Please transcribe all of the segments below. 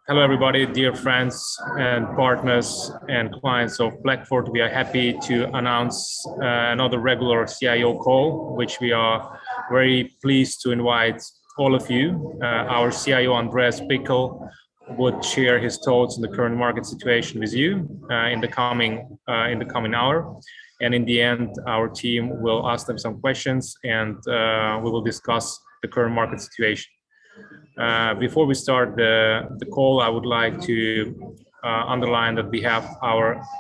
Hello, everybody, dear friends and partners and clients of Blackfort. We are happy to announce another regular CIO call, which we are very pleased to invite all of you. Our CIO, Andreas Bickel, would share his thoughts on the current market situation with you in the coming hour. And in the end, our team will ask them some questions and we will discuss the current market situation. Before we start the call, I would like to underline that we have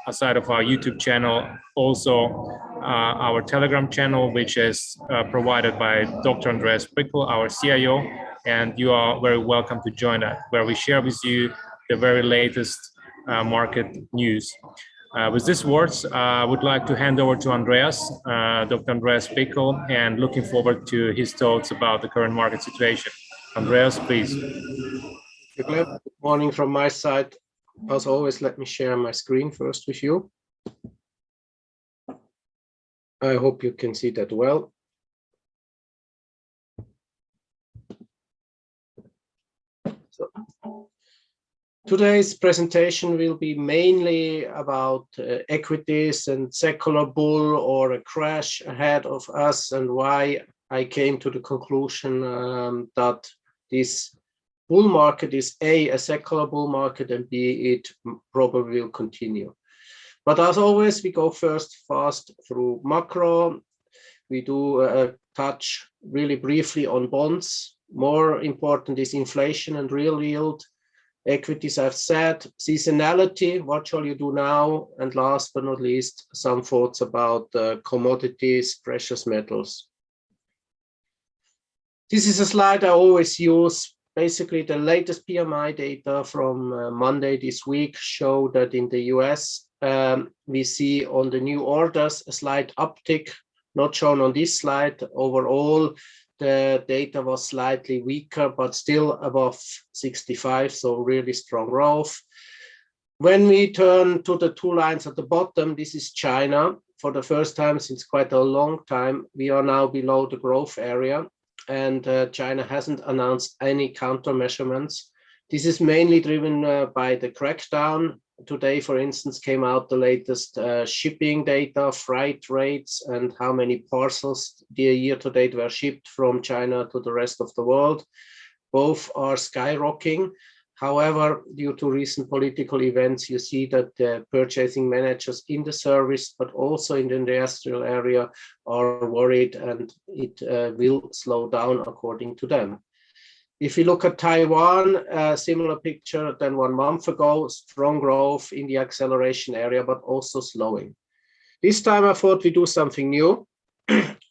aside of our YouTube channel, also our Telegram channel, which is provided by Dr. Andreas Bickel, our CIO, and you are very welcome to join that, where we share with you the very latest market news. With these words, I would like to hand over to Andreas, Dr. Andreas Bickel, and looking forward to his thoughts about the current market situation. Andreas, please. Good morning from my side. As always, let me share my screen first with you. I hope you can see that well. So, today's presentation will be mainly about equities and secular bull or a crash ahead of us, and why I came to the conclusion that this bull market is a secular bull market, and B, it probably will continue. But as always, we go fast through macro. We do touch really briefly on bonds. More important is inflation and real yield. Equities, I've said. Seasonality, what shall you do now? And last but not least, some thoughts about commodities, precious metals. This is a slide I always use. Basically, the latest PMI data from Monday this week show that in the US, we see on the new orders a slight uptick, not shown on this slide. Overall, the data was slightly weaker, but still above 65, so really strong growth. When we turn to the two lines at the bottom, this is China. For the first time since quite a long time, we are now below the growth area. And China hasn't announced any countermeasures. This is mainly driven by the crackdown. Today, for instance, came out the latest shipping data, freight rates, and how many parcels the year to date were shipped from China to the rest of the world. Both are skyrocketing. However, due to recent political events, you see that the purchasing managers in the service, but also in the industrial area, are worried, and it will slow down according to them. If you look at Taiwan, a similar picture than 1 month ago, strong growth in the acceleration area, but also slowing. This time I thought we do something new.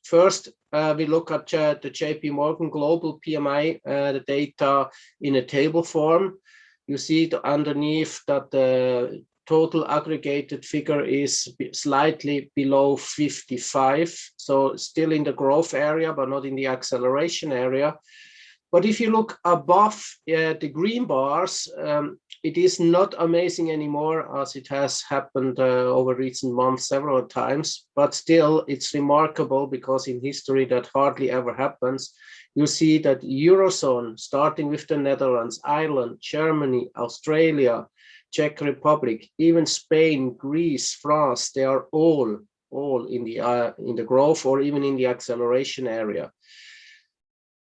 First, we look at the JP Morgan Global PMI, the data in a table form. You see underneath that the total aggregated figure is slightly below 55. So still in the growth area, but not in the acceleration area. But if you look above the green bars, it is not amazing anymore, as it has happened over recent months several times, but still it's remarkable because in history that hardly ever happens. You see that Eurozone, starting with the Netherlands, Ireland, Germany, Australia, Czech Republic, even Spain, Greece, France, they are all in the growth or even in the acceleration area.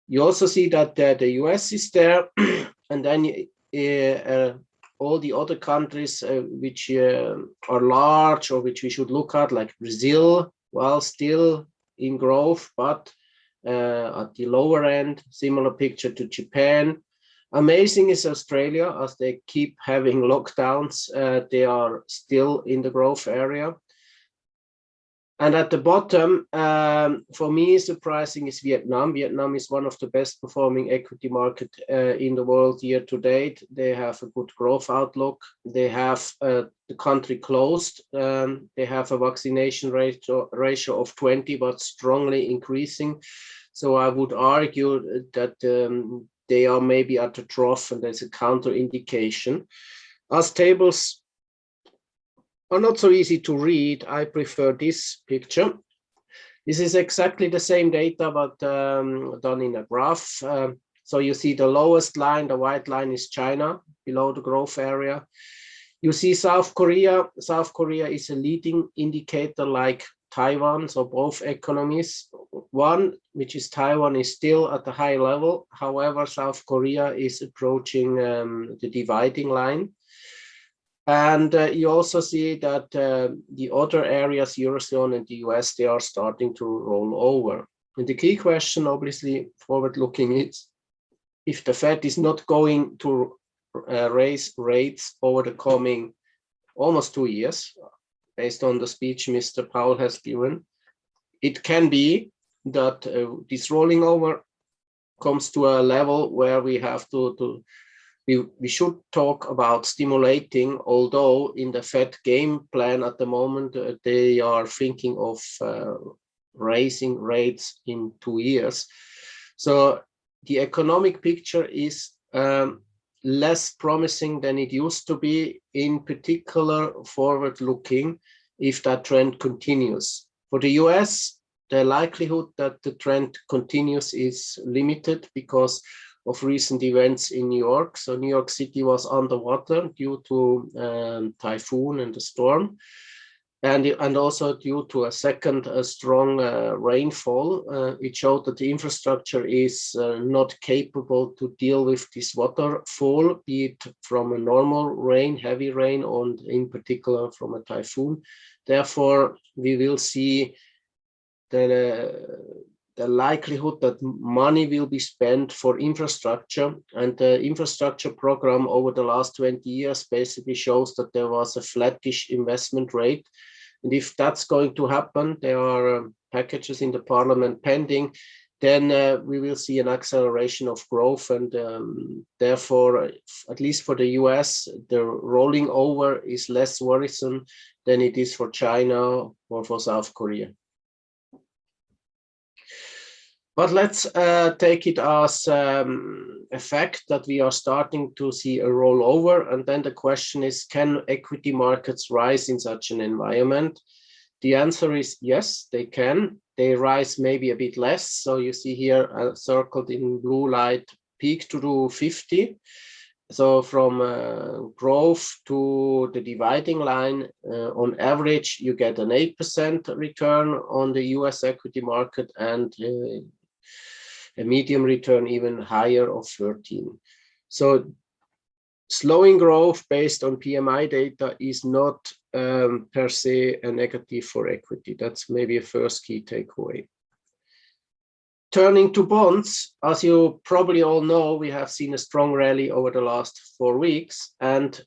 You also see that the US is there, and then all the other countries which are large or which we should look at, like Brazil, well, still in growth, but at the lower end, similar picture to Japan. Amazing is Australia, as they keep having lockdowns, they are still in the growth area. And at the bottom, for me, surprising is Vietnam. Vietnam is one of the best performing equity market in the world year to date. They have a good growth outlook. They have the country closed. They have a vaccination ratio of 20, but strongly increasing. So I would argue that they are maybe at the trough, and there's a counter indication. As tables are not so easy to read, I prefer this picture. This is exactly the same data, but done in a graph. So you see the lowest line, the white line is China. below the growth area. You see South Korea. South Korea is a leading indicator like Taiwan, so both economies. One, which is Taiwan, is still at a high level. However, South Korea is approaching the dividing line. And you also see that the other areas, Eurozone and the US, they are starting to roll over. And the key question, obviously, forward-looking is if the Fed is not going to raise rates over the coming almost 2 years, based on the speech Mr. Powell has given, it can be that this rolling over comes to a level where we have we should talk about stimulating, although in the Fed game plan at the moment, they are thinking of raising rates in 2 years. So the economic picture is less promising than it used to be, in particular forward-looking, if that trend continues. For the US, the likelihood that the trend continues is limited because of recent events in New York. So New York City was underwater due to typhoon and the storm, and also due to a second strong rainfall. It showed that the infrastructure is not capable to deal with this waterfall, be it from a normal rain, heavy rain, or in particular from a typhoon. Therefore, we will see the likelihood that money will be spent for infrastructure, and the infrastructure program over the last 20 years basically shows that there was a flattish investment rate. And if that's going to happen, there are packages in the parliament pending, then we will see an acceleration of growth. And therefore, at least for the US, the rolling over is less worrisome than it is for China or for South Korea. But let's take it as a fact that we are starting to see a rollover. And then the question is, can equity markets rise in such an environment? The answer is yes, they can. They rise maybe a bit less. So you see here circled in blue light, peak to do 50. So from growth to the dividing line, on average, you get an 8% return on the US equity market, and a medium return even higher of 13. So slowing growth based on PMI data is not per se a negative for equity. That's maybe a first key takeaway. Turning to bonds, as you probably all know, we have seen a strong rally over the last 4 weeks, and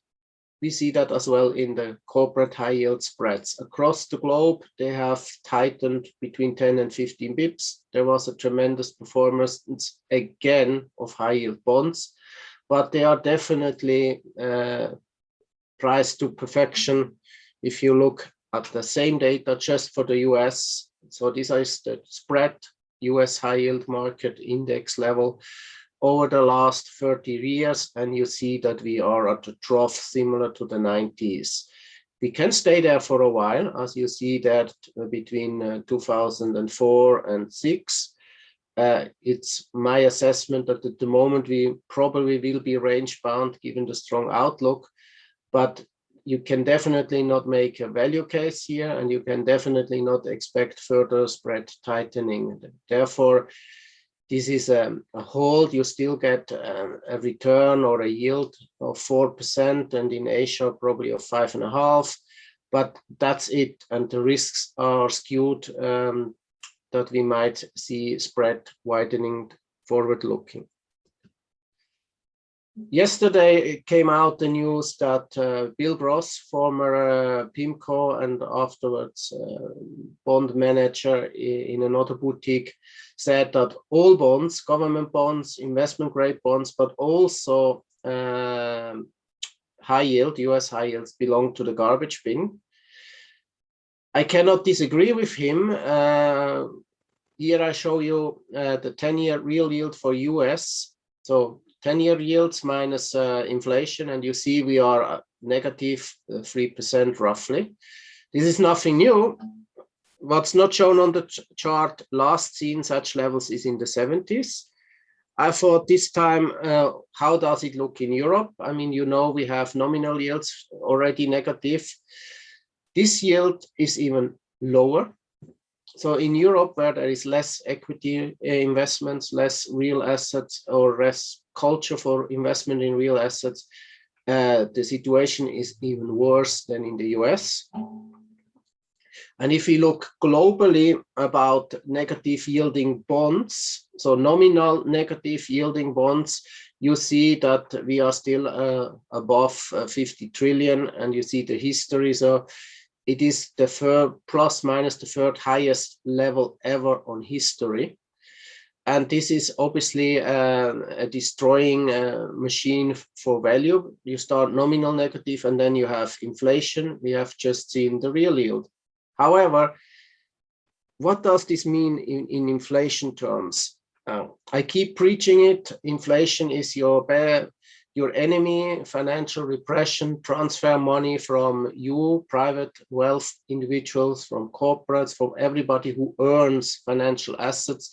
we see that as well in the corporate high yield spreads. Across the globe, they have tightened between 10 and 15 bips. There was a tremendous performance again of high yield bonds, but they are definitely priced to perfection. If you look at the same data just for the US, so this is the spread US high yield market index level over the last 30 years, and you see that we are at a trough similar to the 90s. We can stay there for a while, as you see that between 2004 and 6. It's my assessment that at the moment we probably will be range bound given the strong outlook, but you can definitely not make a value case here, and you can definitely not expect further spread tightening. Therefore, this is a hold. You still get a return or a yield of 4%, and in Asia probably of 5.5%, but that's it. And the risks are skewed that we might see spread widening forward looking. Yesterday, it came out the news that Bill Gross, former PIMCO and afterwards bond manager in another boutique, said that all bonds, government bonds, investment grade bonds, but also high yield, US high yields, belong to the garbage bin. I cannot disagree with him. Here I show you the 10-year real yield for US. So 10-year yields minus inflation, and you see we are negative 3% roughly. This is nothing new. What's not shown on the chart, last seen such levels is in the 70s. I thought this time, how does it look in Europe? I mean, you know, we have nominal yields already negative. This yield is even lower. So in Europe, where there is less equity investments, less real assets, or less culture for investment in real assets, the situation is even worse than in the US. And if we look globally about negative yielding bonds, so nominal negative yielding bonds, you see that we are still above 50 trillion, and you see the history. So it is the third, plus minus the third highest level ever on history. And this is obviously a destroying machine for value. You start nominal negative, and then you have inflation. We have just seen the real yield. However, what does this mean in inflation terms? I keep preaching it. Inflation is your enemy. Financial repression, transfer money from you, private wealth individuals, from corporates, from everybody who earns financial assets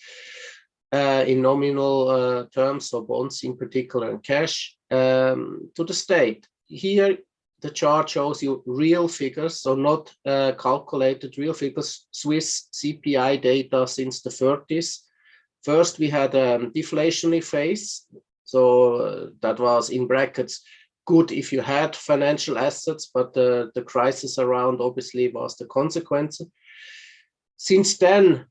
in nominal terms, so bonds in particular and cash, to the state. Here, the chart shows you real figures, so not calculated, real figures, Swiss CPI data since the 30s. First, we had a deflationary phase. So that was, in brackets, good if you had financial assets, but the crisis around obviously was the consequence. Since then,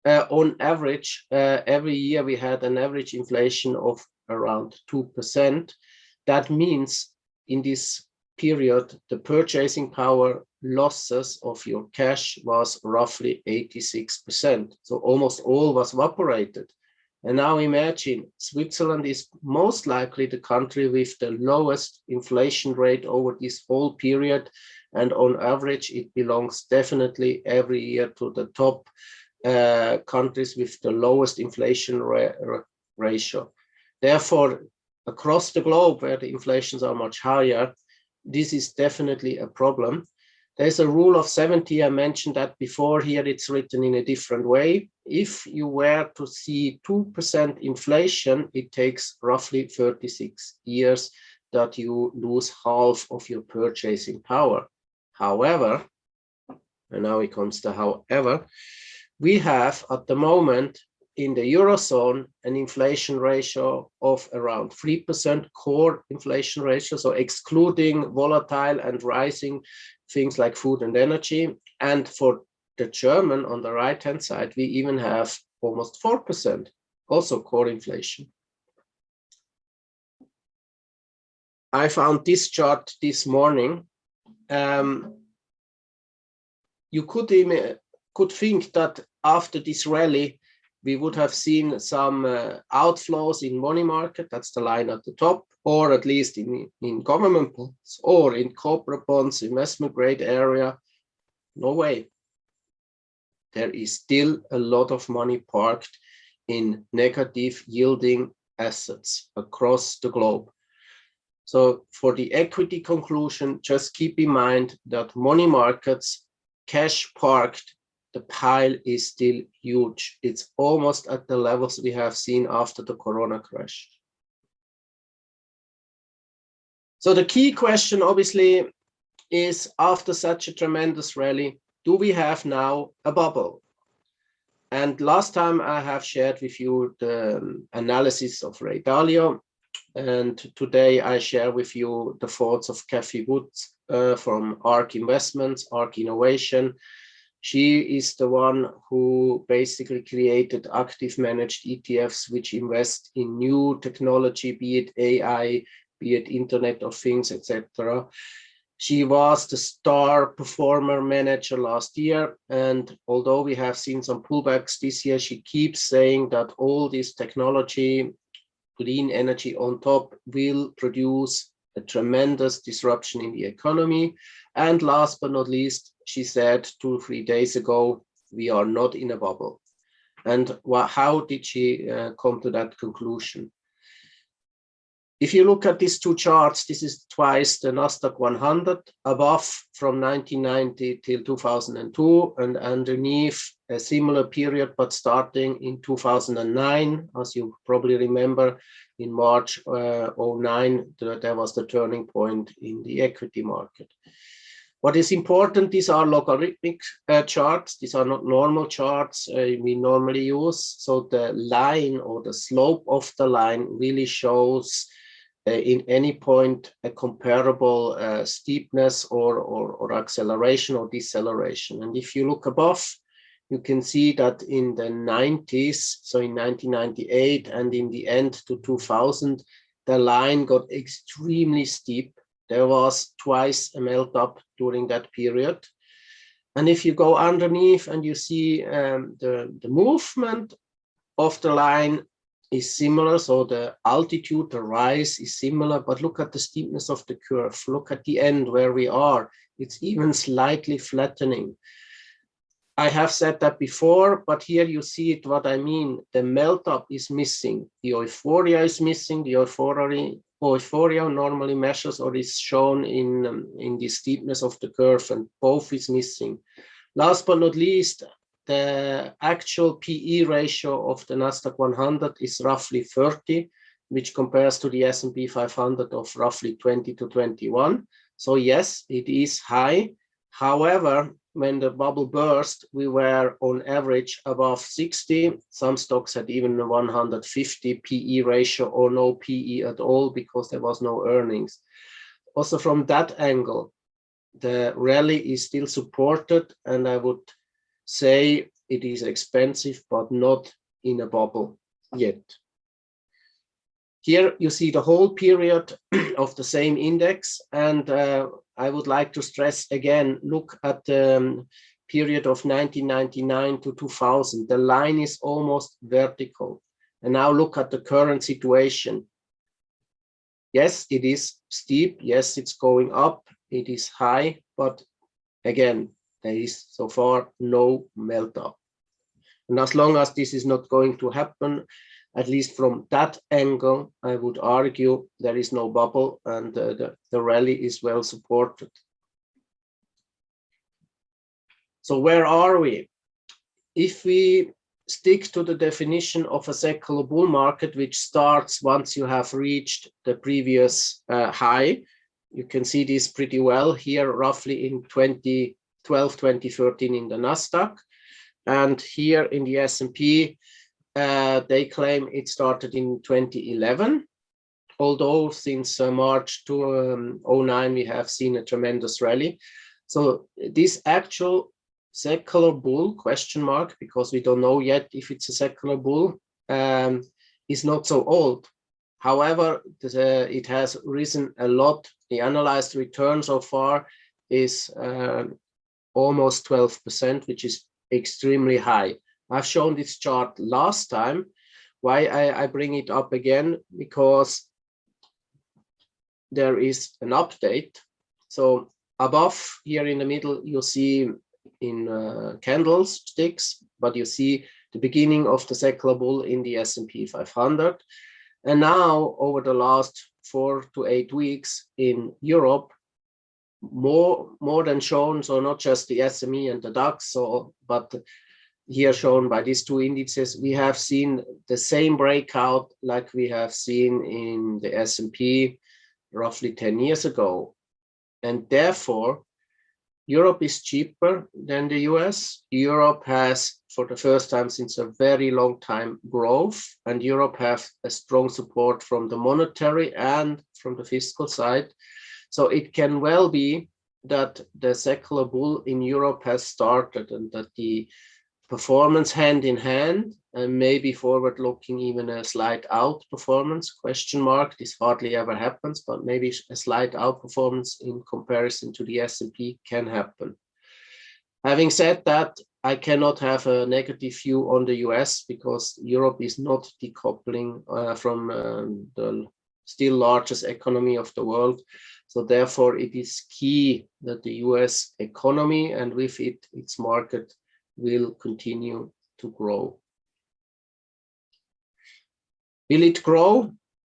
on average, every year we had an average inflation of around 2%. That means in this period, the purchasing power losses of your cash was roughly 86%. So almost all was evaporated. And now imagine Switzerland is most likely the country with the lowest inflation rate over this whole period. And on average, it belongs definitely every year to the top countries with the lowest inflation ratio. Therefore, across the globe where the inflations are much higher, this is definitely a problem. There's a rule of 70, I mentioned that before. Here it's written in a different way. If you were to see 2% inflation, it takes roughly 36 years that you lose half of your purchasing power. However, and now it comes to however, we have at the moment in the Eurozone an inflation ratio of around 3%, core inflation ratio, so excluding volatile and rising things like food and energy. And for the German, on the right-hand side, we even have almost 4%, also core inflation. I found this chart this morning. You could think that after this rally, we would have seen some outflows in money market, that's the line at the top, or at least in government bonds or in corporate bonds, investment grade area. No way. There is still a lot of money parked in negative yielding assets across the globe. So for the equity conclusion, just keep in mind that money markets, cash parked, the pile is still huge. It's almost at the levels we have seen after the Corona crash. So the key question obviously is, after such a tremendous rally, do we have now a bubble? And last time I have shared with you the analysis of Ray Dalio, and today I share with you the thoughts of Kathy Woods from ARK Investments, ARK Innovation. She is the one who basically created active managed ETFs, which invest in new technology, be it AI, be it Internet of Things, etc. She was the star performer manager last year. And although we have seen some pullbacks this year, she keeps saying that all this technology, clean energy on top, will produce a tremendous disruption in the economy. And last but not least, she said 2 or 3 days ago, we are not in a bubble. And how did she come to that conclusion? If you look at these two charts, this is twice the Nasdaq 100, above from 1990 till 2002, and underneath a similar period, but starting in 2009, as you probably remember, in March 09, there was the turning point in the equity market. What is important, these are logarithmic charts. These are not normal charts we normally use. So the line or the slope of the line really shows in any point a comparable steepness or acceleration or deceleration. And if you look above, you can see that in the 90s, so in 1998 and in the end to 2000, the line got extremely steep. There was twice a melt up during that period. And if you go underneath and you see the movement of the line is similar, so the altitude, the rise is similar, but look at the steepness of the curve. Look at the end where we are. It's even slightly flattening. I have said that before, but here you see it, what I mean. The melt up is missing. The euphoria is missing. The euphoria normally measures or is shown in the steepness of the curve, and both is missing. Last but not least, the actual PE ratio of the Nasdaq 100 is roughly 30, which compares to the S&P 500 of roughly 20 to 21. So yes, it is high. However, when the bubble burst, we were on average above 60. Some stocks had even a 150 PE ratio or no PE at all because there was no earnings. Also from that angle, the rally is still supported, and I would say it is expensive, but not in a bubble yet. Here you see the whole period of the same index, and I would like to stress again, look at the period of 1999 to 2000. The line is almost vertical. And now look at the current situation. Yes, it is steep. Yes, it's going up. It is high, but again, there is so far no melt up. And as long as this is not going to happen, at least from that angle, I would argue there is no bubble, and the rally is well supported. So where are we? If we stick to the definition of a secular bull market, which starts once you have reached the previous high, you can see this pretty well here, roughly in 2012, 2013 in the Nasdaq. And here in the S&P, they claim it started in 2011, although since March 2009 we have seen a tremendous rally. So this actual secular bull, question mark, because we don't know yet if it's a secular bull, is not so old. However, it has risen a lot. The analyzed return so far is almost 12%, which is extremely high. I've shown this chart last time. Why I bring it up again? Because there is an update. So above here in the middle, you see in candlesticks, but you see the beginning of the secular bull in the S&P 500. And now over the last 4 to 8 weeks in Europe, more than shown, so not just the SME and the DAX, but here shown by these two indices, we have seen the same breakout like we have seen in the S&P roughly 10 years ago. And therefore, Europe is cheaper than the US. Europe has, for the first time since a very long time, growth, and Europe has a strong support from the monetary and from the fiscal side. So it can well be that the secular bull in Europe has started, and that the performance hand in hand, and maybe forward looking even a slight outperformance, question mark, this hardly ever happens, but maybe a slight outperformance in comparison to the S&P can happen. Having said that, I cannot have a negative view on the US because Europe is not decoupling from the still largest economy of the world. So therefore it is key that the US economy and with it, its market will continue to grow. Will it grow?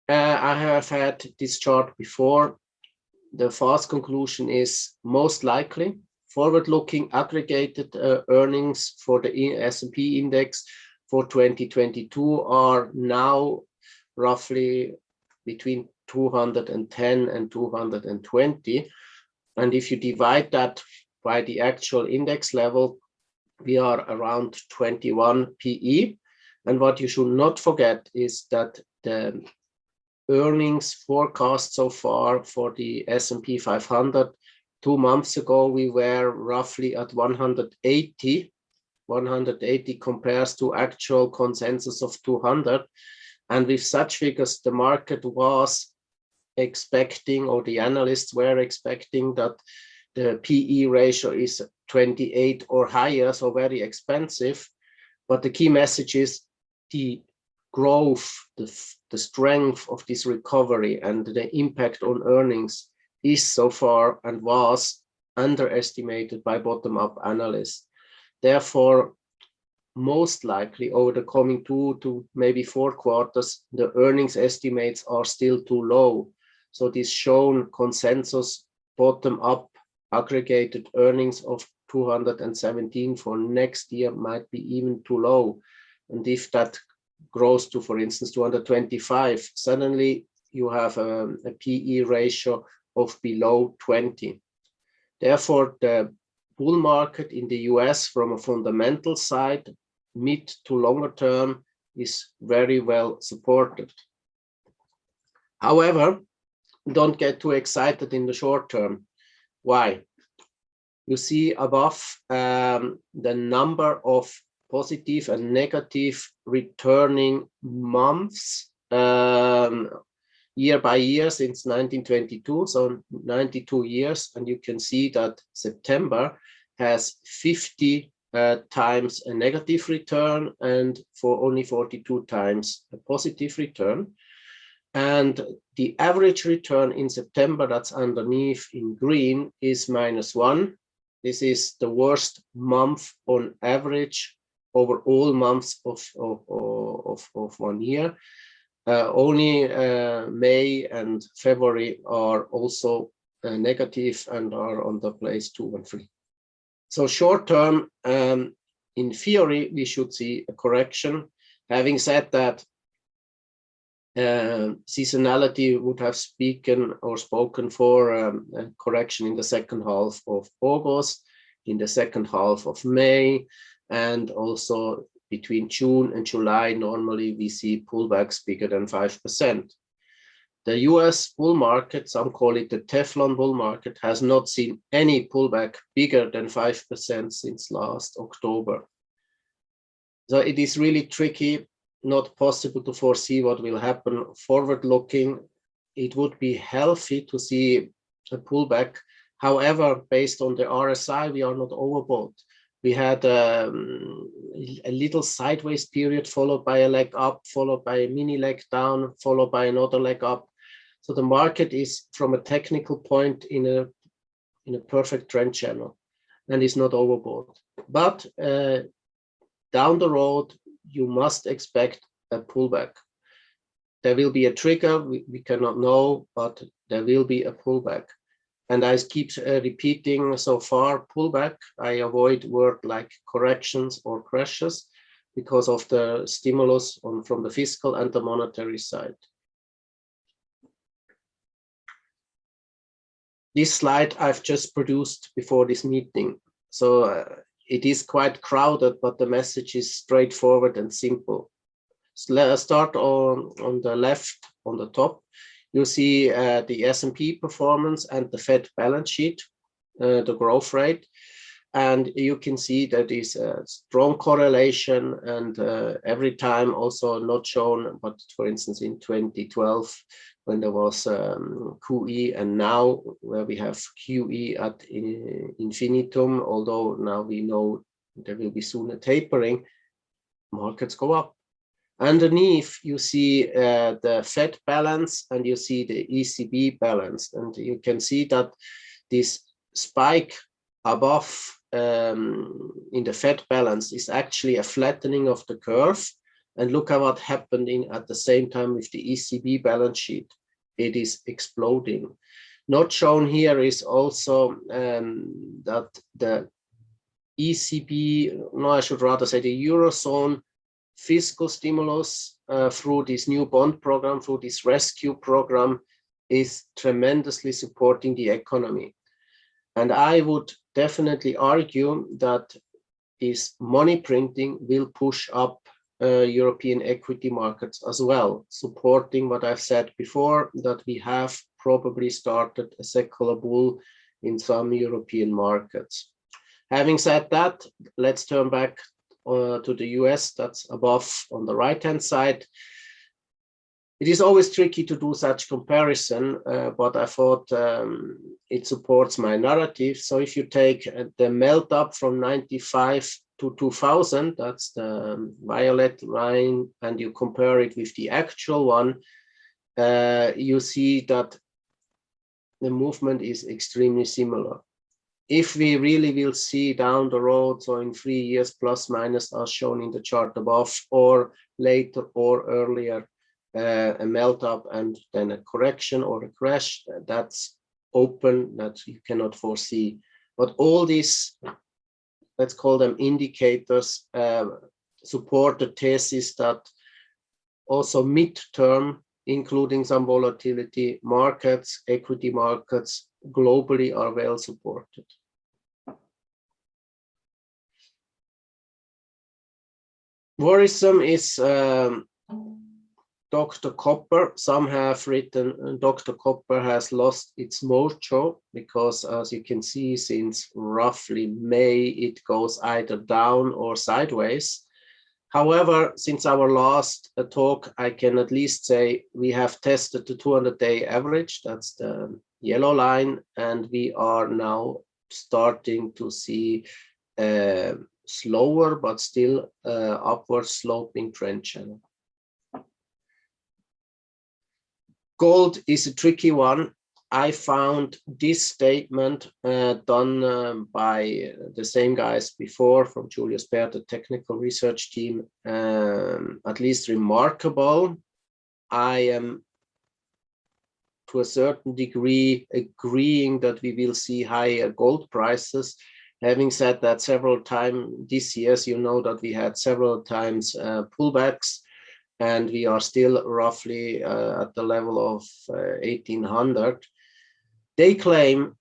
I have had this chart before. The fast conclusion is most likely forward-looking aggregated earnings for the S&P index for 2022 are now roughly between 210 and 220. And if you divide that by the actual index level, we are around 21 PE. And what you should not forget is that the earnings forecast so far for the S&P 500, 2 months ago, we were roughly at 180. 180 compares to actual consensus of 200. And with such figures, the market was expecting, or the analysts were expecting, that the PE ratio is 28 or higher, so very expensive. But the key message is the growth, the strength of this recovery and the impact on earnings is so far and was underestimated by bottom-up analysts. Therefore, most likely over the coming 2 to maybe 4 quarters, the earnings estimates are still too low. So this shown consensus bottom-up aggregated earnings of 217 for next year might be even too low. And if that grows to, for instance, 225, suddenly you have a PE ratio of below 20. Therefore, the bull market in the US from a fundamental side, mid to longer term, is very well supported. However, don't get too excited in the short term. Why? You see above the number of positive and negative returning months year by year since 1922, so 92 years, and you can see that September has 50 times a negative return and for only 42 times a positive return. And the average return in September, that's underneath in green, is -1. This is the worst month on average over all months of 1 year. Only May and February are also negative and are on the place 2 and 3. So short term, in theory, we should see a correction. Having said that, seasonality would have spoken for a correction in the second half of August, in the second half of May, and also between June and July. Normally we see pullbacks bigger than 5%. The US bull market, some call it the Teflon bull market, has not seen any pullback bigger than 5% since last October. So it is really tricky, not possible to foresee what will happen. Forward looking, it would be healthy to see a pullback. However, based on the RSI, we are not overbought. We had a little sideways period followed by a leg up, followed by a mini leg down, followed by another leg up. So the market is, from a technical point, in a perfect trend channel and is not overbought. But down the road, you must expect a pullback. There will be a trigger, we cannot know, but there will be a pullback. And I keep repeating so far, pullback. I avoid word like corrections or crashes because of the stimulus from the fiscal and the monetary side. This slide I've just produced before this meeting. So it is quite crowded, but the message is straightforward and simple. So let's start on the left, on the top. You see the S&P performance and the Fed balance sheet, the growth rate. And you can see that is a strong correlation, and every time also not shown, but for instance in 2012, when there was QE, and now where we have QE at infinitum, although now we know there will be soon a tapering, markets go up. Underneath, you see the Fed balance and you see the ECB balance. And you can see that this spike above in the Fed balance is actually a flattening of the curve. And look at what happened at the same time with the ECB balance sheet. It is exploding. Not shown here is also that the ECB, no, I should rather say the Eurozone fiscal stimulus through this new bond program, through this rescue program, is tremendously supporting the economy. And I would definitely argue that this money printing will push up European equity markets as well, supporting what I've said before, that we have probably started a secular bull in some European markets. Having said that, let's turn back to the US, that's above on the right-hand side. It is always tricky to do such comparison, but I thought it supports my narrative. So if you take the melt up from 95 to 2000, that's the violet line, and you compare it with the actual one, you see that the movement is extremely similar. If we really will see down the road, so in 3 years plus minus as shown in the chart above, or later or earlier, a melt up and then a correction or a crash, that's open, that you cannot foresee. But all these, let's call them indicators, support the thesis that also midterm, including some volatility, markets, equity markets globally are well supported. Worrisome is Dr. Copper. Some have written Dr. Copper has lost its mojo because, as you can see, since roughly May, it goes either down or sideways. However, since our last talk, I can at least say we have tested the 200-day average, that's the yellow line, and we are now starting to see a slower but still upward sloping trend channel. Gold is a tricky one. I found this statement done by the same guys before from Julius Baer, the technical research team, at least remarkable. I am to a certain degree agreeing that we will see higher gold prices. Having said that, several times this year, you know that we had several times pullbacks, and we are still roughly at the level of 1800. They claim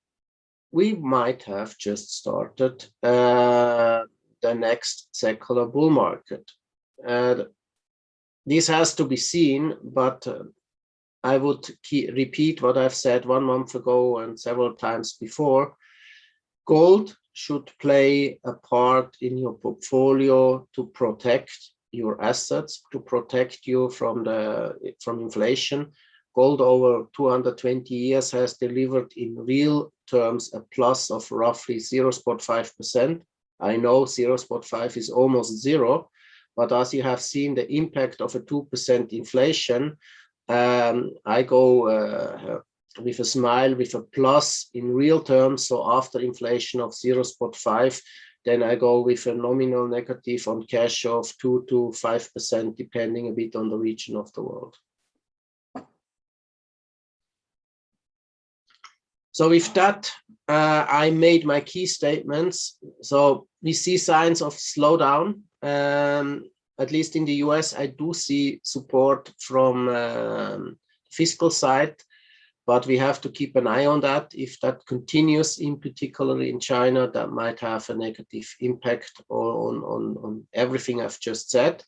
we might have just started the next secular bull market. This has to be seen, but I would repeat what I've said 1 month ago and several times before. Gold should play a part in your portfolio to protect your assets, to protect you from inflation. Gold over 220 years has delivered in real terms a plus of roughly 0.5%. I know 0.5 is almost zero, but as you have seen the impact of a 2% inflation, I go with a smile, with a plus in real terms. So after inflation of 0.5, then I go with a nominal negative on cash of 2 to 5%, depending a bit on the region of the world. So with that, I made my key statements. So we see signs of slowdown. At least in the US, I do see support from fiscal side, but we have to keep an eye on that. If that continues, in particular in China, that might have a negative impact on everything I've just said.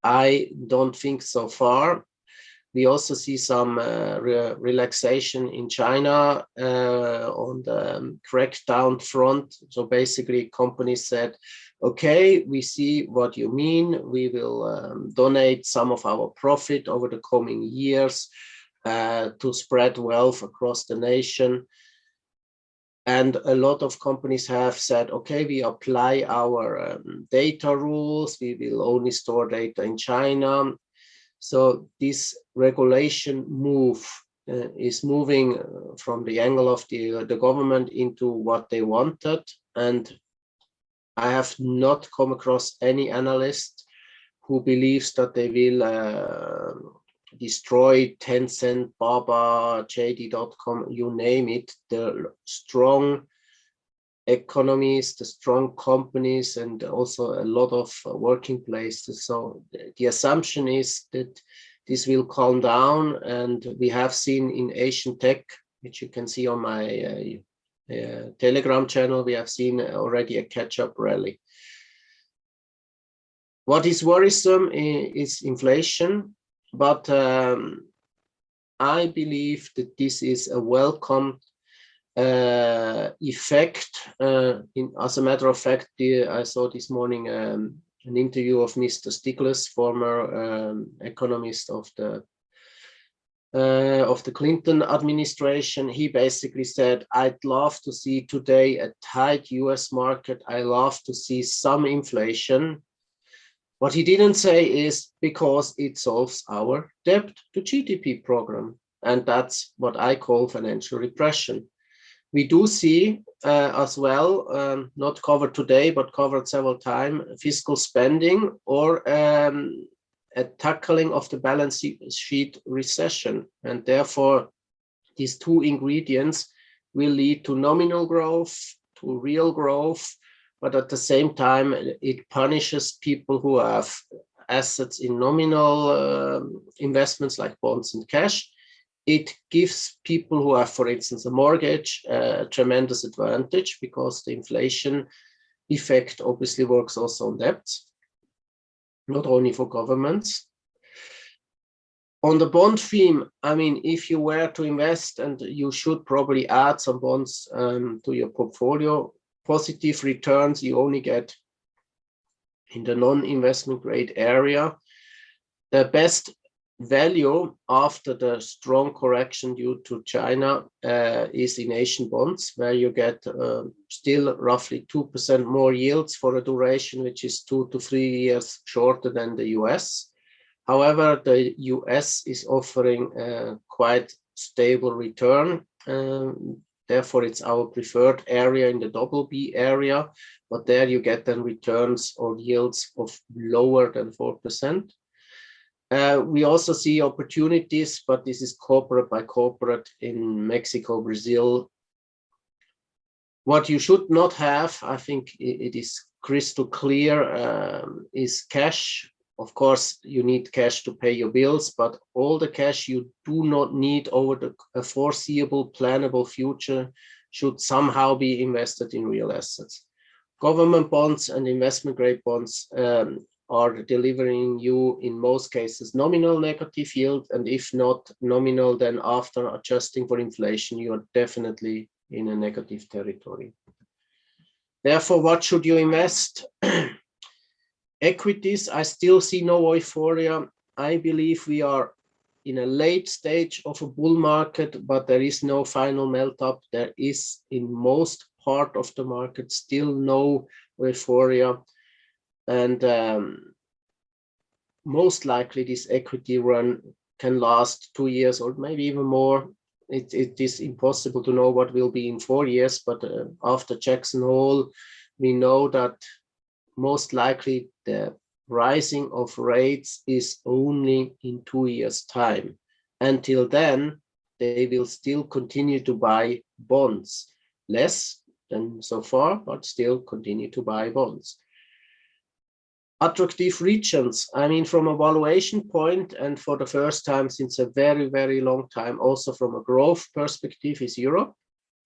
I don't think so far. We also see some relaxation in China on the crackdown front. So basically companies said, okay, we see what you mean. We will donate some of our profit over the coming years to spread wealth across the nation. And a lot of companies have said, okay, we apply our data rules. We will only store data in China. So this regulation move is moving from the angle of the government into what they wanted. And I have not come across any analyst who believes that they will destroyed Tencent, Baba, JD.com, you name it. The strong economies, the strong companies, and also a lot of working places. So the assumption is that this will calm down, and we have seen in Asian tech, which you can see on my Telegram channel, we have seen already a catch-up rally. What is worrisome is inflation, but I believe that this is a welcome effect. As a matter of fact, I saw this morning an interview of Mr. Stiglitz, former economist of the Clinton administration. He basically said, I'd love to see today a tight US market. I love to see some inflation. What he didn't say is because it solves our debt to GDP program. And that's what I call financial repression. We do see as well, not covered today, but covered several times, fiscal spending or a tackling of the balance sheet recession. And therefore, these two ingredients will lead to nominal growth, to real growth, but at the same time, it punishes people who have assets in nominal investments like bonds and cash. It gives people who have, for instance, a mortgage, a tremendous advantage because the inflation effect obviously works also on debts, not only for governments. On the bond theme, I mean, if you were to invest, and you should probably add some bonds to your portfolio, positive returns you only get in the non-investment grade area. The best value after the strong correction due to China is in Asian bonds, where you get still roughly 2% more yields for a duration which is 2 to 3 years shorter than the US. However, the US is offering a quite stable return. Therefore, it's our preferred area in the double B area, but there you get then returns or yields of lower than 4%. We also see opportunities, but this is corporate by corporate in Mexico, Brazil. What you should not have, I think it is crystal clear, is cash. Of course, you need cash to pay your bills, but all the cash you do not need over a foreseeable, plannable future should somehow be invested in real assets. Government bonds and investment grade bonds are delivering you, in most cases, nominal negative yield, and if not nominal, then after adjusting for inflation, you are definitely in a negative territory. Therefore, what should you invest? Equities, I still see no euphoria. I believe we are in a late stage of a bull market, but there is no final melt up. There is, in most part of the market, still no euphoria. And most likely this equity run can last 2 years or maybe even more. It is impossible to know what will be in 4 years, but after Jackson Hole, we know that most likely the rising of rates is only in 2 years' time. Until then, they will still continue to buy bonds, less than so far, but still continue to buy bonds. Attractive regions, I mean, from a valuation point, and for the first time since a very, very long time, also from a growth perspective, is Europe.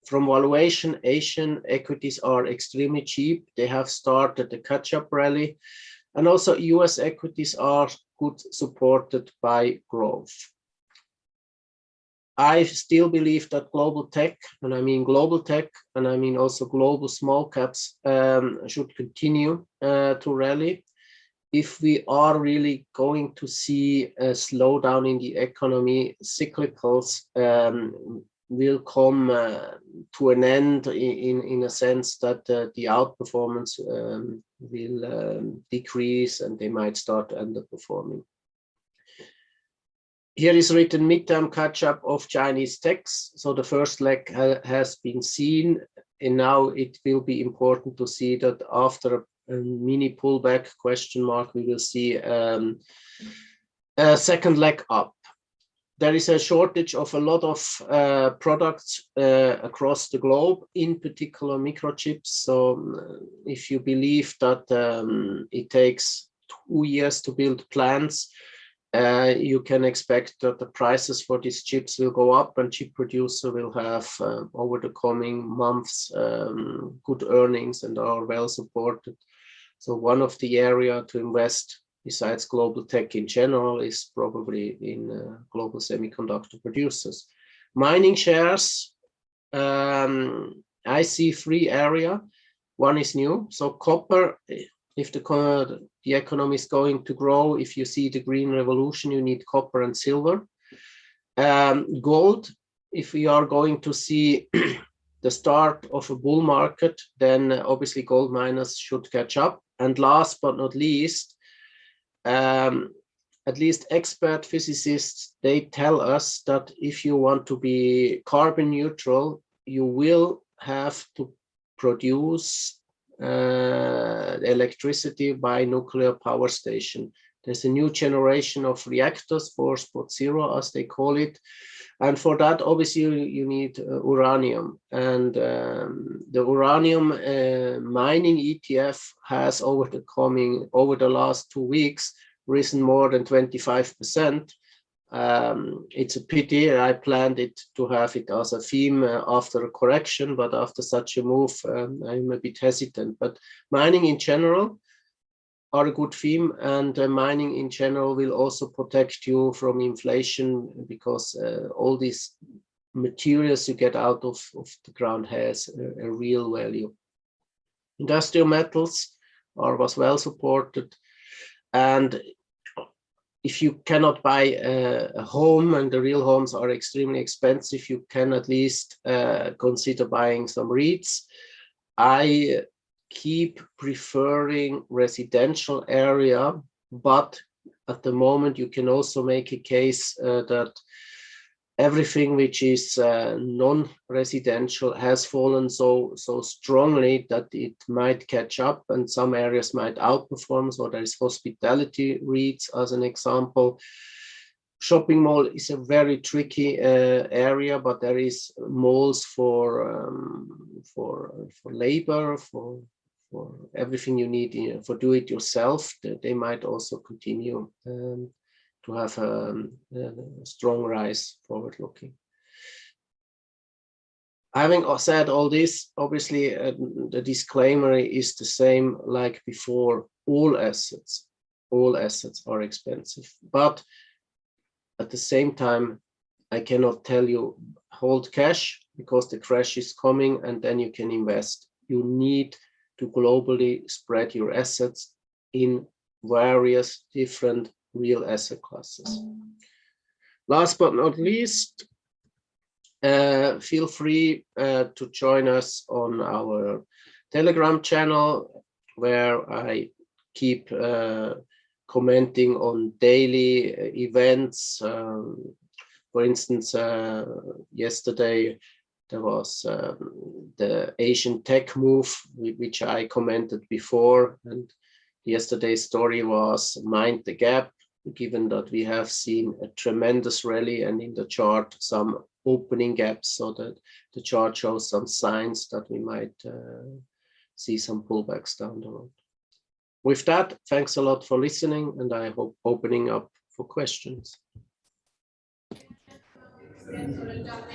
From valuation, Asian equities are extremely cheap. They have started the catch-up rally. And also US equities are good, supported by growth. I still believe that global tech, and I mean global tech, and I mean also global small caps, should continue to rally. If we are really going to see a slowdown in the economy, cyclicals will come to an end in a sense that the outperformance will decrease and they might start underperforming. Here is written midterm catch-up of Chinese techs. So the first leg has been seen, and now it will be important to see that after a mini pullback question mark, we will see a second leg up. there is a shortage of a lot of products across the globe, in particular microchips. So if you believe that it takes 2 years to build plants, you can expect that the prices for these chips will go up, and chip producer will have over the coming months good earnings and are well supported. So one of the area to invest besides global tech in general is probably in global semiconductor producers. Mining shares, I see 3 areas. One is new. So copper, if the economy is going to grow, if you see the green revolution, you need copper and silver. Gold, if we are going to see the start of a bull market, then obviously gold miners should catch up. And last but not least, at least expert physicists, they tell us that if you want to be carbon neutral, you will have to produce electricity by nuclear power station. There's a new generation of reactors, 4.0 as they call it. And for that, obviously, you need uranium. And the uranium mining ETF has over the last 2 weeks risen more than 25%. It's a pity. I planned it to have it as a theme after a correction, but after such a move, I'm a bit hesitant. But mining in general are a good theme, and mining in general will also protect you from inflation, because all these materials you get out of the ground has a real value. Industrial metals was well supported, and if you cannot buy a home, and the real homes are extremely expensive, you can at least consider buying some REITs. I keep preferring residential area, but at the moment you can also make a case that everything which is non-residential has fallen so strongly that it might catch up, and some areas might outperform. So there is hospitality REITs as an example. Shopping mall is a very tricky area, but there is malls for labor, for everything you need for do it yourself. They might also continue to have a strong rise forward looking. Having said all this, obviously the disclaimer is the same like before. All assets are expensive, but at the same time, I cannot tell you hold cash, because the crash is coming and then you can invest. You need to globally spread your assets in various different real asset classes. Last but not least, feel free to join us on our Telegram channel, where I keep commenting on daily events. For instance, yesterday there was the Asian tech move, which I commented before, and yesterday's story was mind the gap, given that we have seen a tremendous rally and in the chart some opening gaps, so that the chart shows some signs that we might see some pullbacks down the road. With that, thanks a lot for listening, and I hope opening up for questions.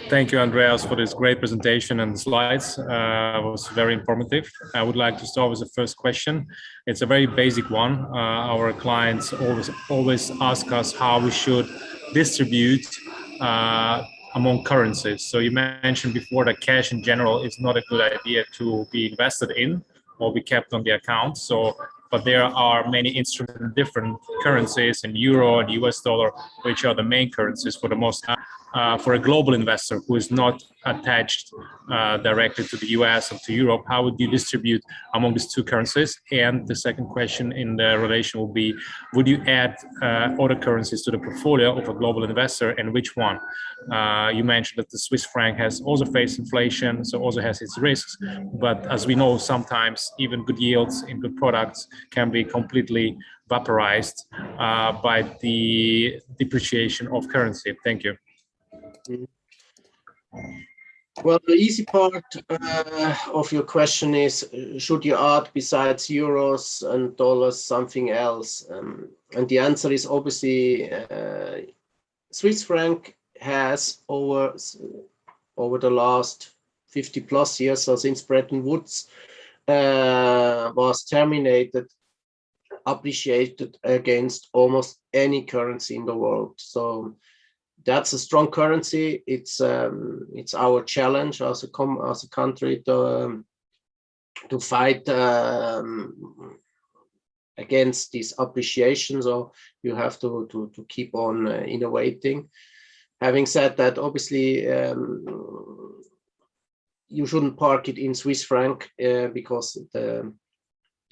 Thank you, Andreas, for this great presentation and the slides. It was very informative. I would like to start with the first question. It's a very basic one. Our clients always ask us how we should distribute among currencies. So you mentioned before that cash in general is not a good idea to be invested in or be kept on the account. But there are many instruments, different currencies in euro and US dollar, which are the main currencies for the most. for a global investor who is not attached directly to the US or to Europe, how would you distribute among these two currencies? And the second question in the relation will be, would you add other currencies to the portfolio of a global investor, and which one? You mentioned that the Swiss franc has also faced inflation, so also has its risks. But as we know, sometimes even good yields in good products can be completely vaporized by the depreciation of currency. Thank you. Well, the easy part of your question is, should you add besides euros and dollars something else? And the answer is obviously Swiss franc has over the last 50 plus years, so since Bretton Woods was terminated, appreciated against almost any currency in the world. So that's a strong currency. It's our challenge as a country to fight against this appreciation. So you have to keep on innovating. Having said that, obviously you shouldn't park it in Swiss franc because the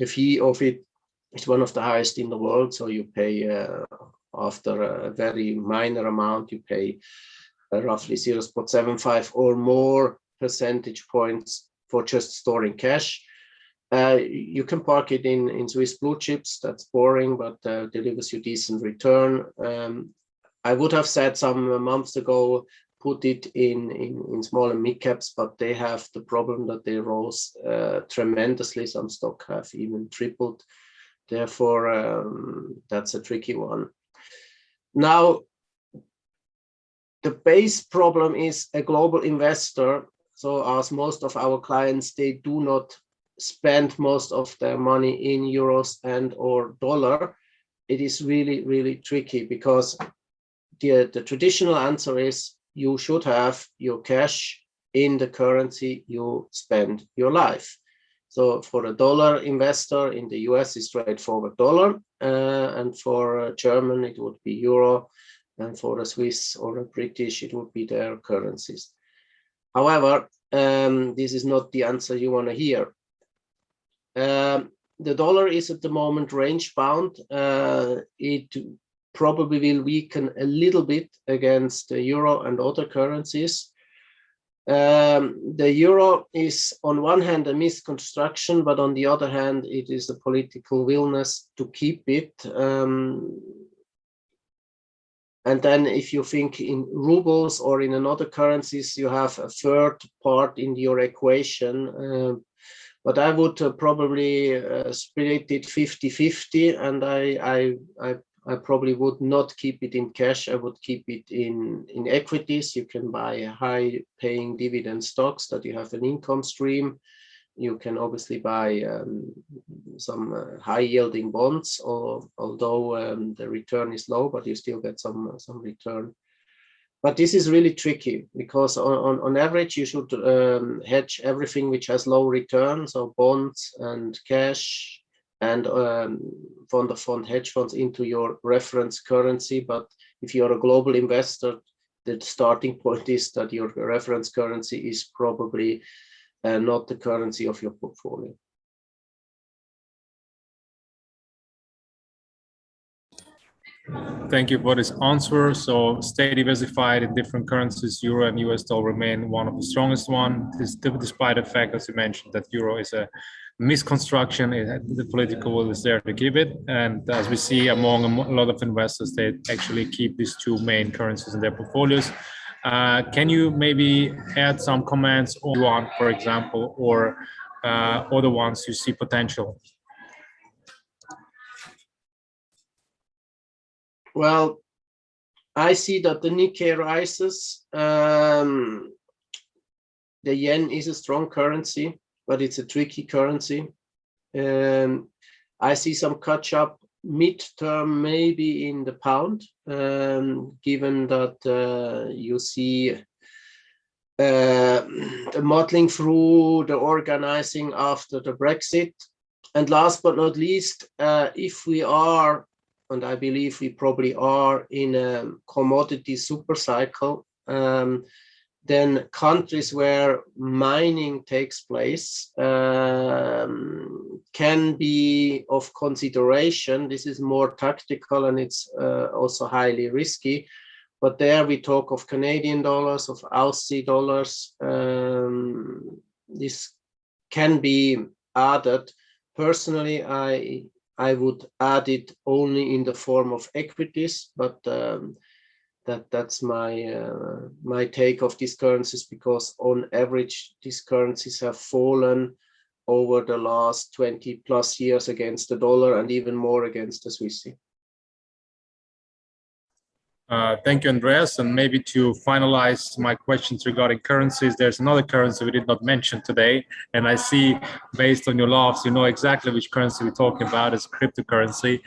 fee of it is one of the highest in the world. So you pay after a very minor amount, you pay roughly 0.75 or more percentage points for just storing cash. You can park it in Swiss blue chips. That's boring, but delivers you decent return. I would have said some months ago, put it in small and mid caps, but they have the problem that they rose tremendously. Some stock have even tripled. Therefore, that's a tricky one. Now, the base problem is a global investor. So as most of our clients, they do not spend most of their money in euros and or dollar. It is really, really tricky because the traditional answer is you should have your cash in the currency you spend your life. So for a dollar investor in the US, it's straightforward dollar, and for a German, it would be euro, and for a Swiss or a British, it would be their currencies. However, this is not the answer you want to hear. The dollar is at the moment range bound. It probably will weaken a little bit against the euro and other currencies. The euro is on one hand a misconstruction, but on the other hand, it is a political willingness to keep it. And then if you think in rubles or in another currencies, you have a third part in your equation. But I would probably split it 50-50, and I probably would not keep it in cash. I would keep it in equities. You can buy high paying dividend stocks that you have an income stream. You can obviously buy some high yielding bonds, although the return is low, but you still get some return. But this is really tricky because on average, you should hedge everything which has low return, so bonds and cash and fund of fund hedge funds into your reference currency. But if you're a global investor, the starting point is that your reference currency is probably not the currency of your portfolio. Thank you for this answer. So stay diversified in different currencies. Euro and US dollar remain one of the strongest one, despite the fact, as you mentioned, that euro is a misconstruction. The political will is there to keep it. And as we see among a lot of investors, they actually keep these two main currencies in their portfolios. Can you maybe add some comments on yuan, for example, or other ones you see potential? Well, I see that the Nikkei rises. The yen is a strong currency, but it's a tricky currency. I see some catch up mid-term maybe in the pound, given that you see the modeling through the organizing after the Brexit. And last but not least, if we are, and I believe we probably are, in a commodity super cycle, then countries where mining takes place can be of consideration. This is more tactical and it's also highly risky. But there we talk of Canadian dollars, of Aussie dollars. This can be added. Personally, I would add it only in the form of equities, but that's my take of these currencies, because on average these currencies have fallen over the last 20 plus years against the dollar and even more against the Swissy. Thank you, Andreas. And maybe to finalize my questions regarding currencies, there's another currency we did not mention today. And I see, based on your laughs, you know exactly which currency we're talking about. It's cryptocurrency.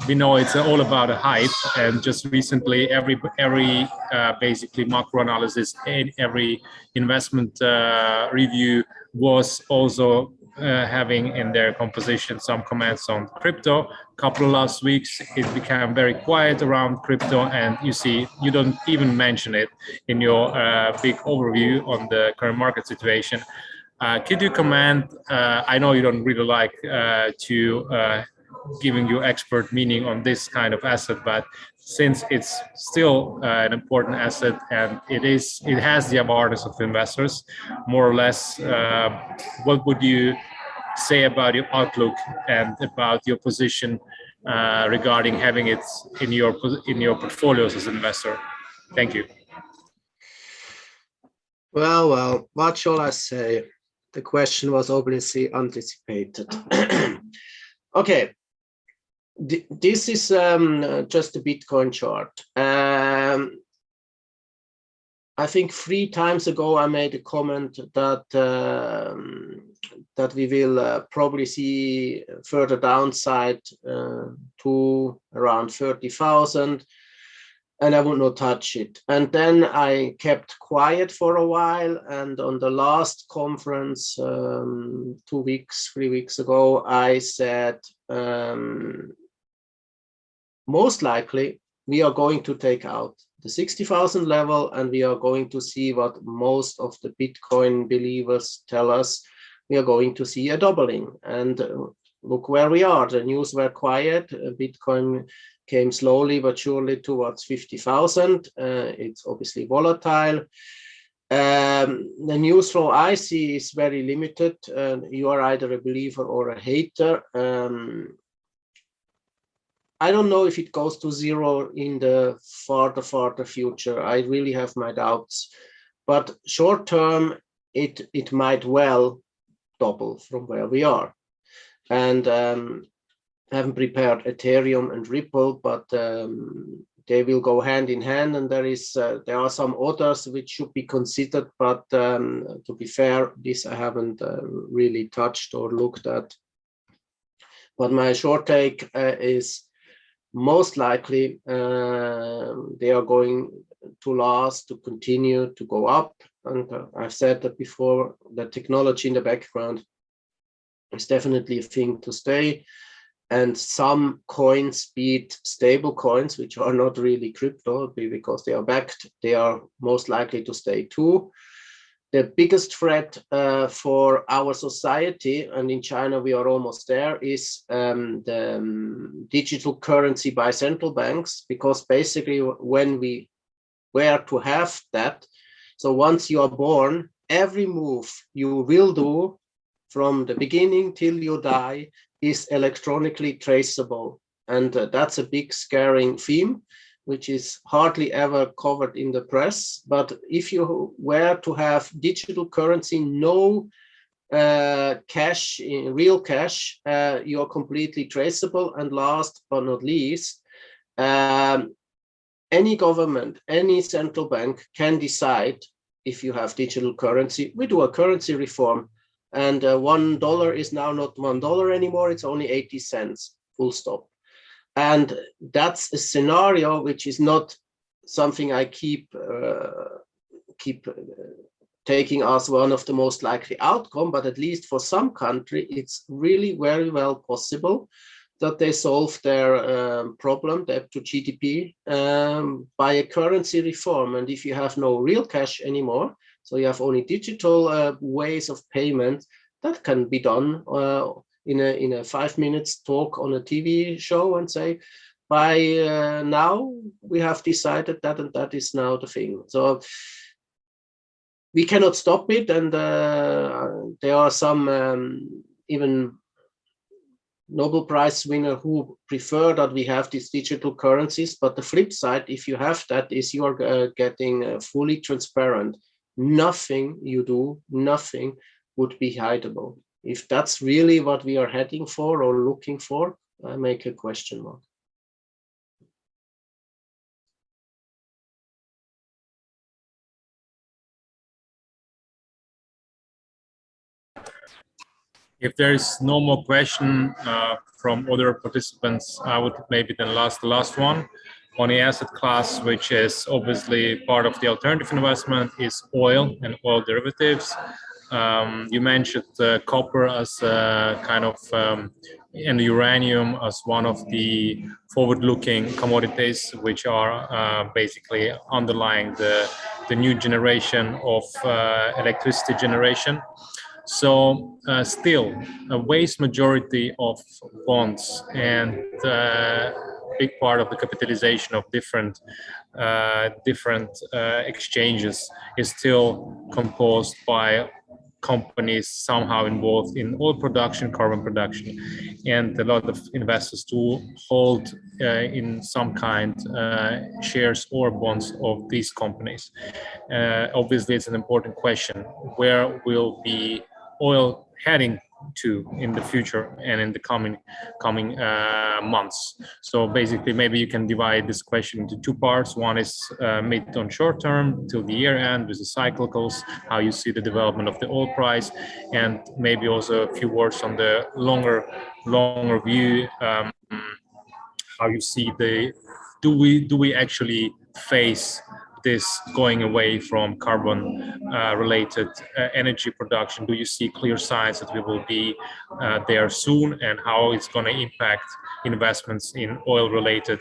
We know it's all about a hype. And just recently, every basically macro analysis and every investment review was also having in their composition some comments on crypto. Couple of last weeks it became very quiet around crypto, and you see you don't even mention it in your big overview on the current market situation. Could you comment, I know you don't really like to giving you expert meaning on this kind of asset, but since it's still an important asset and it has the awareness of investors, more or less, what would you say about your outlook and about your position regarding having it in your portfolios as an investor? Thank you. Well, what shall I say? The question was obviously anticipated. Okay, this is just a Bitcoin chart. I think 3 times ago I made a comment that that we will probably see further downside to around 30,000, and I would not touch it. And then I kept quiet for a while, and on the last conference 3 weeks ago, I said most likely we are going to take out the 60,000 level, and we are going to see what most of the Bitcoin believers tell us. We are going to see a doubling, and look where we are. The news were quiet. Bitcoin came slowly but surely towards 50,000. It's obviously volatile. The news flow I see is very limited. You are either a believer or a hater. I don't know if it goes to zero in the farther future. I really have my doubts. But short term, it might well double from where we are. And I haven't prepared Ethereum and Ripple, but they will go hand in hand. And there are some others which should be considered. But to be fair, this I haven't really touched or looked at. But my short take is, most likely they are going to last, to continue to go up. And I've said that before, the technology in the background is definitely a thing to stay. And some coins, be it stable coins, which are not really crypto, because they are backed, they are most likely to stay too. The biggest threat for our society, and in China we are almost there, is the digital currency by central banks, because basically when we were to have that, so once you are born, every move you will do from the beginning till you die is electronically traceable. And that's a big scaring theme, which is hardly ever covered in the press. But if you were to have digital currency, no cash, real cash, you are completely traceable. And last but not least, any government, any central bank can decide, if you have digital currency, we do a currency reform, and $1 is now not $1 anymore, it's only 80 cents, full stop. And that's a scenario which is not something I keep taking as one of the most likely outcome, but at least for some country, it's really very well possible that they solve their problem, debt to GDP, by a currency reform. And if you have no real cash anymore, so you have only digital ways of payment, that can be done in a 5 minutes talk on a TV show and say, by now we have decided that and that is now the thing. So we cannot stop it, and there are some even Nobel Prize winner who prefer that we have these digital currencies. But the flip side, if you have that, is you are getting fully transparent. Nothing you do, nothing would be hideable. If that's really what we are heading for or looking for, I make a question mark. If there is no more question from other participants, I would maybe then the last one on the asset class, which is obviously part of the alternative investment, is oil and oil derivatives. You mentioned copper as kind of and uranium as one of the forward-looking commodities, which are basically underlying the new generation of electricity generation. So still, a vast majority of bonds and big part of the capitalization of different exchanges is still composed by companies somehow involved in oil production, carbon production, and a lot of investors do hold in some kind shares or bonds of these companies. Obviously, it's an important question: where will be oil heading to in the future and in the coming months? So basically, maybe you can divide this question into two parts. One is mid on short term till the year end with the cyclicals, how you see the development of the oil price, and maybe also a few words on the longer view, how you see the do we actually face this going away from carbon related energy production? Do you see clear signs that we will be there soon, and how it's going to impact investments in oil related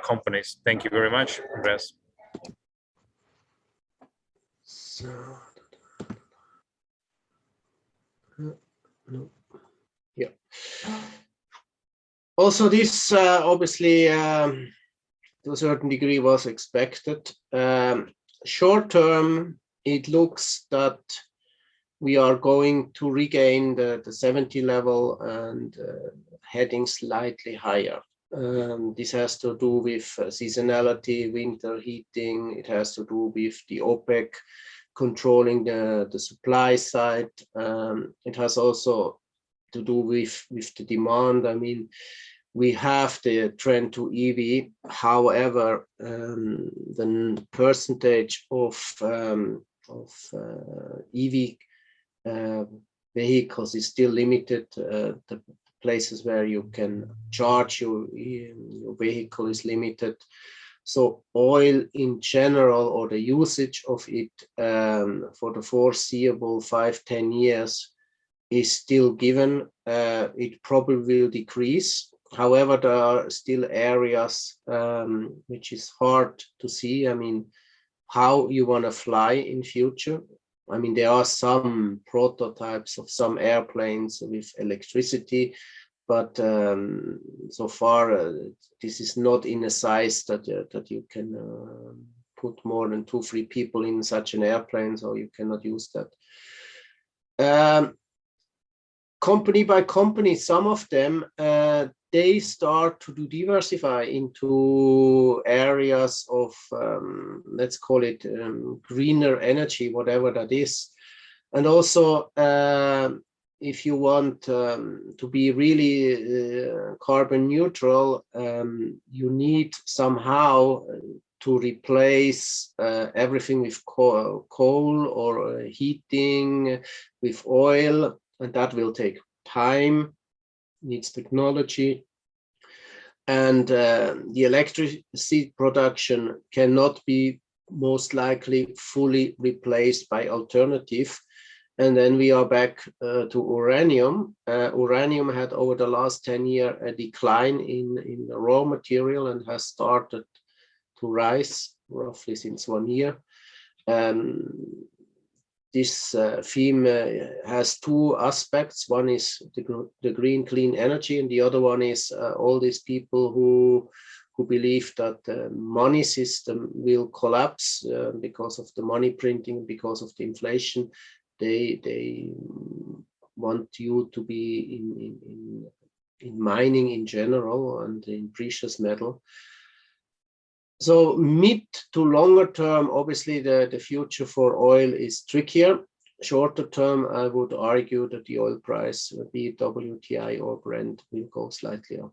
companies? Thank you very much, Andreas. Yeah. Also, this obviously to a certain degree was expected. Short term, it looks that we are going to regain the 70 level and heading slightly higher. This has to do with seasonality, winter heating. It has to do with the OPEC controlling the supply side. It has also to do with the demand. I mean, we have the trend to EV. However, the percentage of EV vehicles is still limited. The places where you can charge your vehicle is limited. So oil in general, or the usage of it for the foreseeable 5-10 years, is still given. It probably will decrease. However, there are still areas which is hard to see. I mean, how you want to fly in future. I mean, there are some prototypes of some airplanes with electricity, but so far this is not in a size that you can put more than 2-3 people in such an airplane, so you cannot use that. Company by company, some of them they start to diversify into areas of let's call it greener energy, whatever that is. And also if you want to be really carbon neutral, you need somehow to replace everything with coal or heating with oil, and that will take time, needs technology. And the electricity production cannot be most likely fully replaced by alternative. And then we are back to uranium. Uranium had over the last 10 years a decline in the raw material and has started to rise roughly since 1 year. This theme has two aspects. One is the green clean energy, and the other one is all these people who believe that the money system will collapse because of the money printing, because of the inflation. They want you to be in mining in general and in precious metal. So mid to longer term, obviously the future for oil is trickier. Shorter term, I would argue that the oil price, be it WTI or Brent, will go slightly up.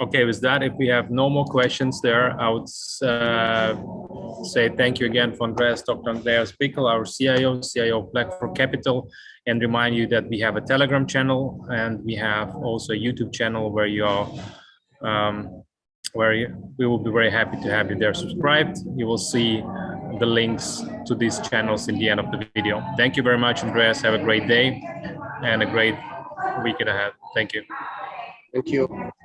Okay, with that, if we have no more questions there, I would say thank you again for Dr. Andreas Bickel, our CIO of Blackfort Capital, and remind you that we have a Telegram channel and we have also a YouTube channel where you are, we will be very happy to have you there subscribed. You will see the links to these channels in the end of the video. Thank you very much, Andreas. Have a great day and a great weekend ahead. Thank you. Thank you.